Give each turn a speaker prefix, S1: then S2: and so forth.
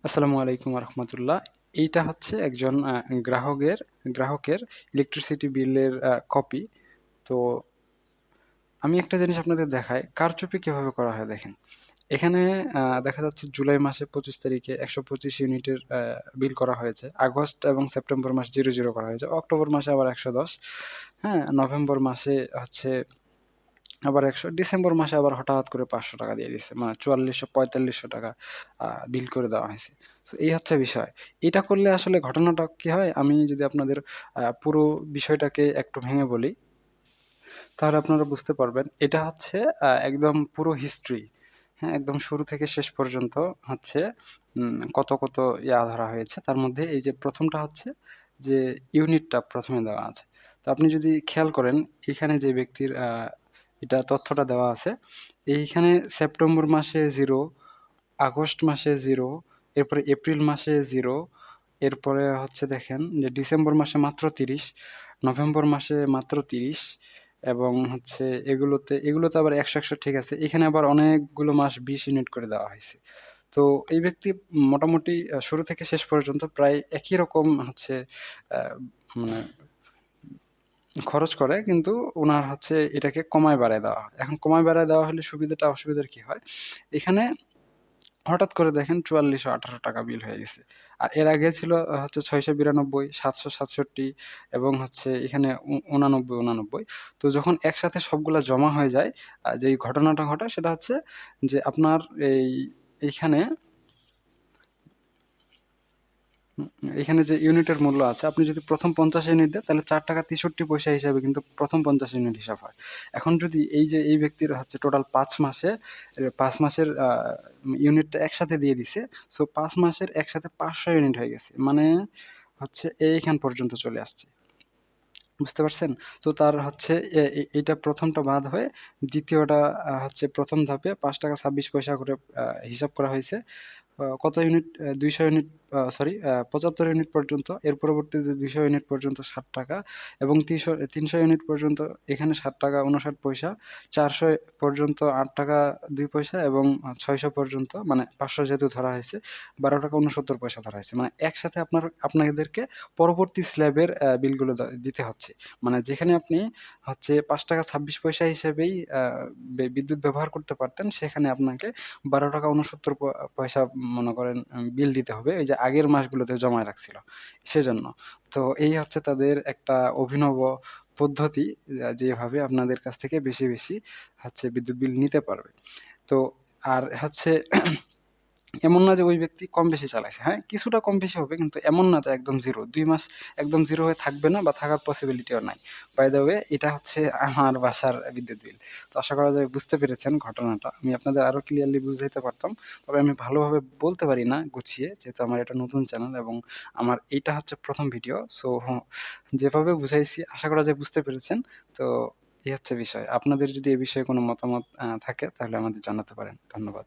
S1: আসসালামু আলাইকুম রহমতুল্লাহ। এইটা হচ্ছে একজন গ্রাহকের ইলেকট্রিসিটি বিলের কপি। তো আমি একটা জিনিস আপনাদের দেখাই, কারচুপি কিভাবে করা হয় দেখেন। এখানে দেখা যাচ্ছে জুলাই মাসে 25 তারিখে 125 ইউনিটের বিল করা হয়েছে। আগস্ট এবং সেপ্টেম্বর মাস 00 করা হয়েছে। অক্টোবর মাসে আবার 110, হ্যাঁ? নভেম্বর মাসে হচ্ছে আবার 100, ডিসেম্বর মাসে আবার হঠাৎ করে ৳500 দিয়ে দিছে। মানে ৪৪০০-৪৫০০ টাকা বিল করে দেওয়া হইছে। সো এই হচ্ছে বিষয়। এটা করলে আসলে ঘটনাটা কি হয়? আমি যদি আপনাদের পুরো বিষয়টাকে একটু ভেঙে বলি, তাহলে আপনারা বুঝতে পারবেন। এটা হচ্ছে একদম পুরো হিস্ট্রি, হ্যাঁ? একদম শুরু থেকে শেষ পর্যন্ত হচ্ছে কত ধরা হয়েছে। তার মধ্যে এই যে ১ম টা হচ্ছে যে ইউনিটটা ১ম এ দেওয়া আছে। তো আপনি যদি খেয়াল করেন, এখানে যে ব্যক্তির এটা তথ্যটা দেওয়া আছে। এইখানে সেপ্টেম্বর মাসে 0, আগস্ট মাসে 0, এরপরে এপ্রিল মাসে 0, এরপরে হচ্ছে দেখেন যে ডিসেম্বর মাসে মাত্র ৩০, নভেম্বর মাসে মাত্র ৩০, এবং হচ্ছে এগুলোতে আবার ১০০ ঠিক আছে। এখানে আবার অনেকগুলো মাস ২০ ইউনিট করে দেওয়া হইছে। তো এই ব্যক্তি মোটামুটি শুরু থেকে শেষ পর্যন্ত প্রায় একই রকম হচ্ছে আ মানে খরচ করে, কিন্তু উনার হচ্ছে এটাকে কমায় বাড়ায় দেওয়া হয়। এখন কমায় বাড়ায় দেওয়া হলে সুবিধাটা অসুবিধার কি হয়? এখানে হঠাৎ করে দেখেন ৳৪৪১৮ বিল হয়ে গেছে। আর এর আগে ছিল হচ্ছে ৬৯২, ৭৬৭ এবং হচ্ছে এখানে ৮৯। তো যখন একসাথে সবগুলা জমা হয়ে যায়, যেই ঘটনাটা ঘটে সেটা হচ্ছে যে আপনার এইখানে হুম, এখানে যে ইউনিটের মূল্য আছে, আপনি যদি ১ম ৫০ ইউনিট দেন তাহলে ৳৪.৬৩ হিসাবে কিন্তু ১ম ৫০ ইউনিট হিসাব হয়। এখন যদি এই যে এই ব্যক্তির হচ্ছে টোটাল ৫ মাসে ৫ মাসের ইউনিটটা একসাথে দিয়ে দিছে। সো ৫ মাসের একসাথে ৫০০ ইউনিট হয়ে গেছে। মানে হচ্ছে এইখান পর্যন্ত চলে আসছে। বুঝতে পারছেন? তো তার হচ্ছে এ এ এইটা ১ম টা বাদ হয়ে ২য় টা হচ্ছে ১ম ধাপে ৳৫.২৬ করে হিসাব করা হইছে। কত ইউনিট? ২০০ ইউনিট, সরি, ৭৫ ইউনিট পর্যন্ত। এর পরবর্তীতে ২০০ ইউনিট পর্যন্ত ৳৬০ এবং ৩০০ ইউনিট পর্যন্ত এখানে ৳৬০.৫৯, ৪০০ পর্যন্ত ৳৮.২ এবং ৬০০ পর্যন্ত, মানে ৫০০ যেহেতু ধরা হয়েছে, ৳১২.৬৯ ধরা হয়েছে। মানে একসাথে আপনাদেরকে পরবর্তী স্ল্যাবের বিলগুলো দিতে হচ্ছে। মানে যেখানে আপনি হচ্ছে ৳৫.২৬ হিসেবেই বিদ্যুৎ ব্যবহার করতে পারতেন, সেখানে আপনাকে ৳১২.৬৯ মনে করেন বিল দিতে হবে। ওই যে আগের মাসগুলোতে জমায় রাখছিল, সেজন্য। তো এই হচ্ছে তাদের একটা অভিনব পদ্ধতি, যেভাবে আপনাদের কাছ থেকে বেশি হচ্ছে বিদ্যুৎ বিল নিতে পারবে। তো আর হচ্ছে এমন না যে ওই ব্যক্তি কম বেশি চালাইছে। হ্যাঁ, কিছুটা কম বেশি হবে, কিন্তু এমন না যে একদম 0। ২ মাস একদম 0 হয়ে থাকবে না বা থাকার পসিবিলিটিও নাই। বাই দ্য ওয়ে, এটা হচ্ছে আমার বাসার বিদ্যুৎ বিল। তো আশা করা যায় বুঝতে পেরেছেন ঘটনাটা। আমি আপনাদের আরো ক্লিয়ারলি বুঝাইতে পারতাম। তবে আমি ভালোভাবে বলতে পারি না গুছিয়ে, যেহেতু আমার এটা নতুন চ্যানেল এবং আমার এইটা হচ্ছে ১ম ভিডিও। সো যেভাবে বুঝাইছি আশা করা যায় বুঝতে পেরেছেন। তো এই হচ্ছে বিষয়। আপনাদের যদি এ বিষয়ে কোনো মতামত থাকে তাহলে আমাদের জানাতে পারেন। ধন্যবাদ।